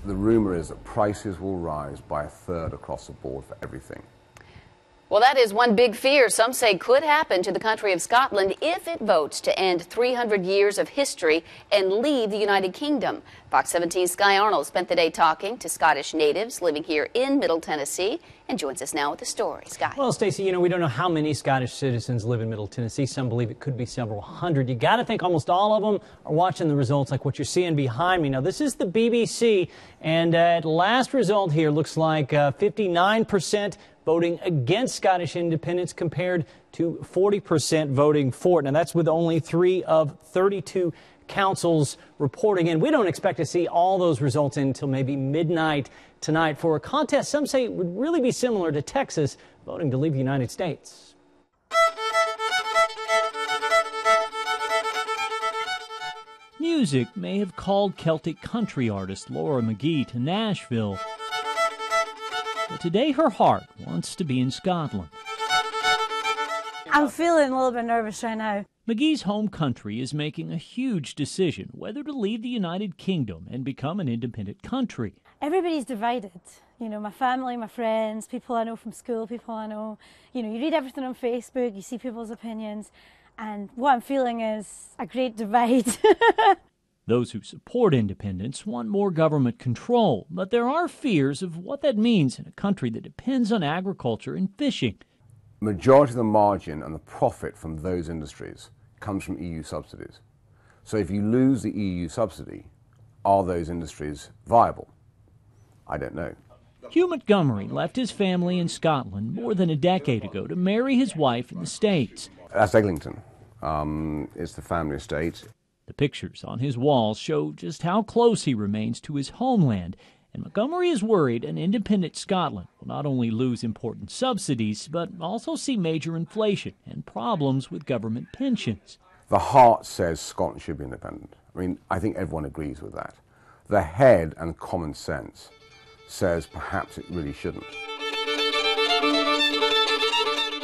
The rumour is that prices will rise by a third across the board for everything. Well, that is one big fear some say could happen to the country of Scotland if it votes to end 300 years of history and leave the United Kingdom. Fox 17's Sky Arnold spent the day talking to Scottish natives living here in Middle Tennessee and joins us now with the story. Sky. Well, Stacey, we don't know how many Scottish citizens live in Middle Tennessee. Some believe it could be several hundred. You got to think almost all of them are watching the results like what you're seeing behind me. Now, this is the BBC, and at last result here looks like 59% voting against Scottish independence compared to 40% voting for it. Now, that's with only 3 of 32 councils reporting in. We don't expect to see all those results in until maybe midnight tonight for a contest some say would really be similar to Texas voting to leave the United States. Music may have called Celtic country artist Laura McGee to Nashville, but today her heart wants to be in Scotland. I'm feeling a little bit nervous right now. McGee's home country is making a huge decision whether to leave the United Kingdom and become an independent country. Everybody's divided. My family, my friends, people I know from school, people I know. You read everything on Facebook, you see people's opinions, and what I'm feeling is a great divide. Those who support independence want more government control, but there are fears of what that means in a country that depends on agriculture and fishing. Majority of the margin and the profit from those industries comes from EU subsidies. So if you lose the EU subsidy, are those industries viable? I don't know. Hugh Montgomery left his family in Scotland more than a decade ago to marry his wife in the States. That's Eglinton. It's the family estate. The pictures on his walls show just how close he remains to his homeland, and Montgomery is worried an independent Scotland will not only lose important subsidies, but also see major inflation and problems with government pensions. The heart says Scotland should be independent. I think everyone agrees with that. The head and common sense says perhaps it really shouldn't.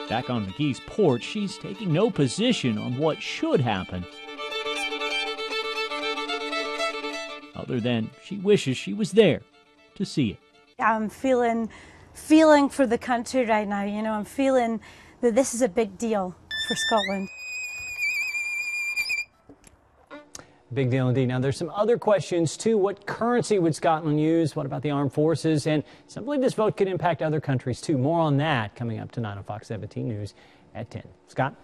Back on McGee's porch, she's taking no position on what should happen, other than she wishes she was there to see it. I'm feeling for the country right now. I'm feeling that this is a big deal for Scotland. Big deal indeed. Now, there's some other questions, too. What currency would Scotland use? What about the armed forces? And some believe this vote could impact other countries, too. More on that coming up tonight on Fox 17 News at 10. Scott?